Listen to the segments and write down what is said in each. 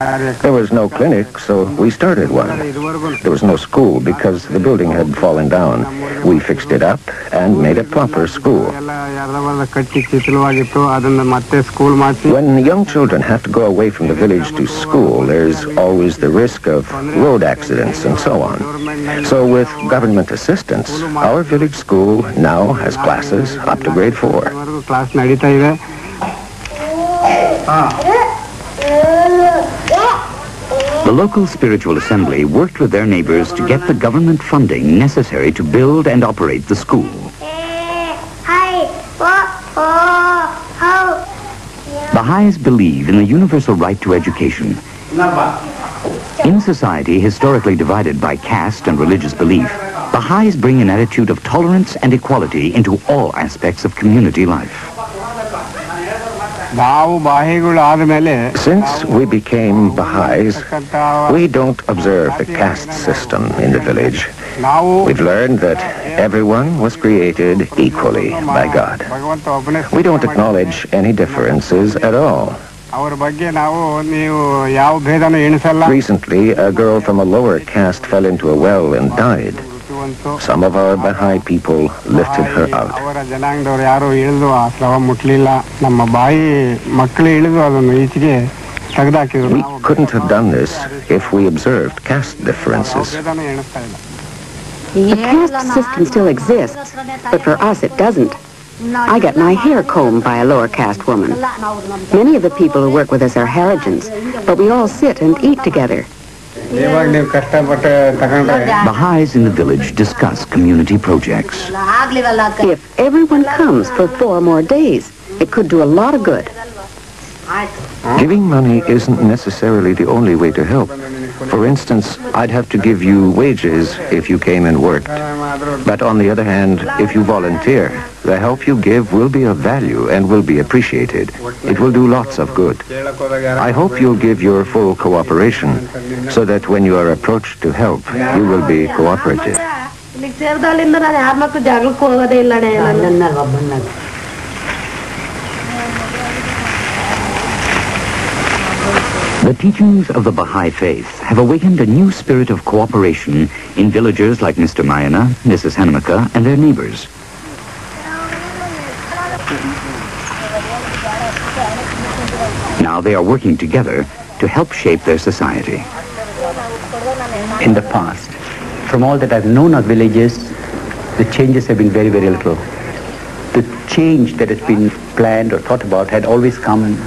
There was no clinic, so we started one. There was no school because the building had fallen down. We fixed it up and made a proper school. When young children have to go away from the village to school, there's always the risk of road accidents and so on. So with government assistance, our village school now has classes up to grade 4. The local spiritual assembly worked with their neighbors to get the government funding necessary to build and operate the school. Baha'is believe in the universal right to education. In society historically divided by caste and religious belief, Baha'is bring an attitude of tolerance and equality into all aspects of community life. Since we became Baha'is, we don't observe the caste system in the village. We've learned that everyone was created equally by God. We don't acknowledge any differences at all. Recently, a girl from a lower caste fell into a well and died. Some of our Baha'i people lifted her out. We couldn't have done this if we observed caste differences. The caste system still exists, but for us it doesn't. I get my hair combed by a lower caste woman. Many of the people who work with us are Harijans, but we all sit and eat together. Baha'is in the village discuss community projects. If everyone comes for 4 more days, it could do a lot of good. Giving money isn't necessarily the only way to help. For instance, I'd have to give you wages if you came and worked. But on the other hand, if you volunteer, the help you give will be of value and will be appreciated. It will do lots of good. I hope you'll give your full cooperation so that when you are approached to help, you will be cooperative. The teachings of the Baha'i faith have awakened a new spirit of cooperation in villagers like Mr. Mayana, Mrs. Hanamaka, and their neighbors. Now they are working together to help shape their society. In the past, from all that I've known of villages, the changes have been very, very little. The change that has been planned or thought about had always come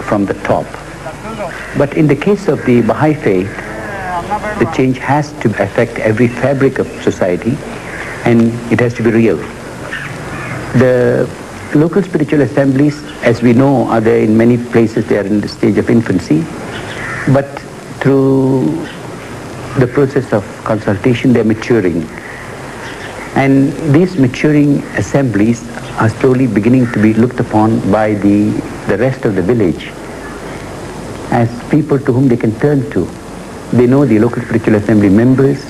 from the top. But in the case of the Baha'i faith, the change has to affect every fabric of society, and it has to be real. The local spiritual assemblies, as we know, are there in many places. They are in the stage of infancy, but through the process of consultation, they are maturing. And these maturing assemblies are slowly beginning to be looked upon by the rest of the village as people to whom they can turn to. They know the local spiritual assembly members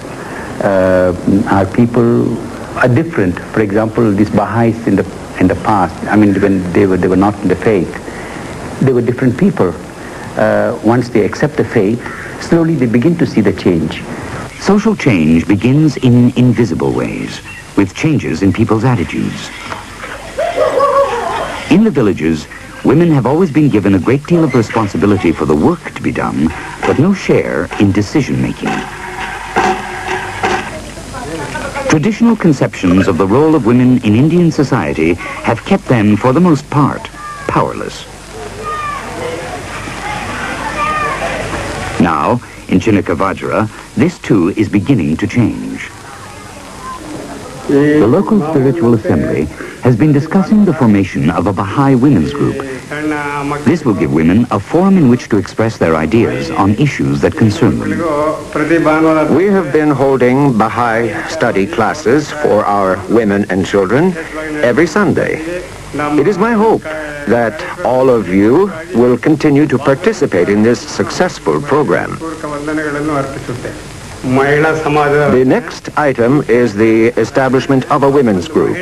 are people are different. For example, these Baha'is in the past, I mean, when they were not in the faith, they were different people. Once they accept the faith, slowly they begin to see the change. Social change begins in invisible ways, with changes in people's attitudes. In the villages, women have always been given a great deal of responsibility for the work to be done, but no share in decision-making. Traditional conceptions of the role of women in Indian society have kept them, for the most part, powerless. Now, in Chinnakavajra, this too is beginning to change. The local spiritual assembly has been discussing the formation of a Baha'i women's group. This will give women a forum in which to express their ideas on issues that concern them. We have been holding Baha'i study classes for our women and children every Sunday. It is my hope that all of you will continue to participate in this successful program. The next item is the establishment of a women's group.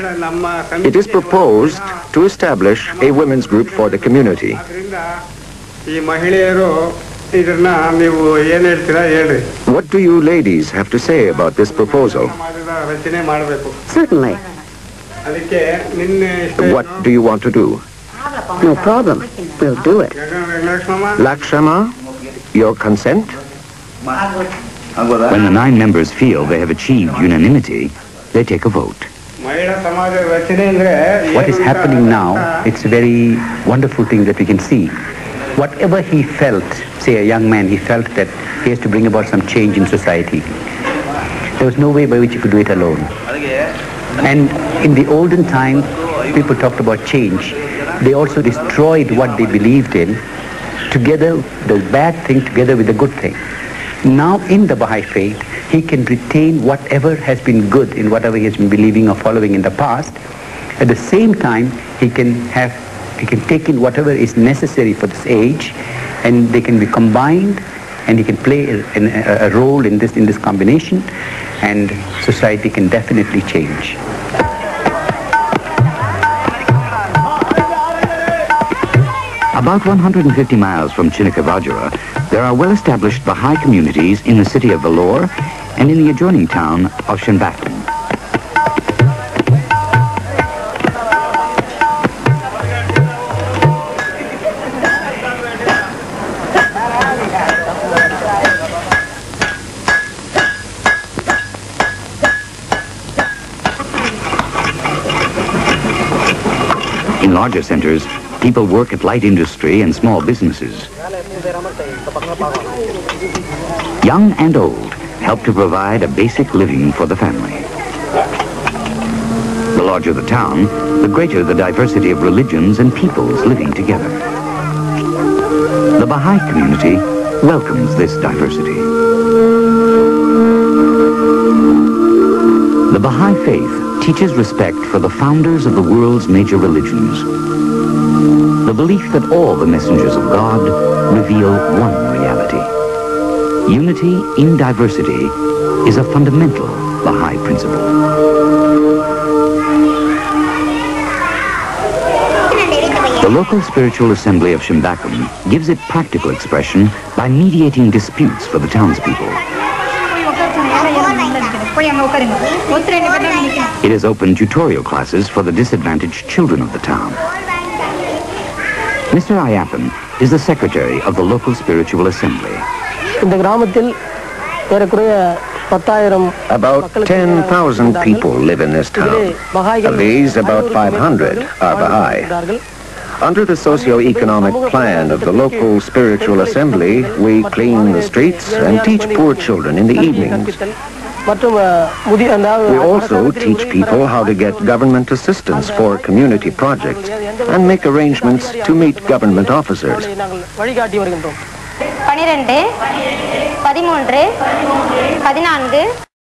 It is proposed to establish a women's group for the community. What do you ladies have to say about this proposal? Certainly. What do you want to do? No problem. We'll do it. Lakshma, your consent? When the 9 members feel they have achieved unanimity, they take a vote. What is happening now, it's a very wonderful thing that we can see. Whatever he felt, say a young man, he felt that he has to bring about some change in society. There was no way by which he could do it alone. And in the olden time, people talked about change. They also destroyed what they believed in, together, the bad thing together with the good thing. Now in the Baha'i faith, he can retain whatever has been good in whatever he has been believing or following in the past. At the same time, he can take in whatever is necessary for this age, and they can be combined, and he can play a role in this combination, and society can definitely change. About 150 miles from Chinnakavajara, there are well-established Baha'i communities in the city of Vellore and in the adjoining town of Springbett. In larger centers, people work at light industry and small businesses. Young and old help to provide a basic living for the family. The larger the town, the greater the diversity of religions and peoples living together. The Baha'i community welcomes this diversity. The Baha'i faith teaches respect for the founders of the world's major religions. The belief that all the messengers of God reveal one reality. Unity in diversity is a fundamental Baha'i principle. The local spiritual assembly of Shimbakum gives it practical expression by mediating disputes for the townspeople. It has opened tutorial classes for the disadvantaged children of the town. Mr. Ayappan is the secretary of the local spiritual assembly. About 10,000 people live in this town. Of these, about 500 are Baha'i. Under the socio-economic plan of the local spiritual assembly, we clean the streets and teach poor children in the evenings. We also teach people how to get government assistance for community projects and make arrangements to meet government officers. 12, 13, 14,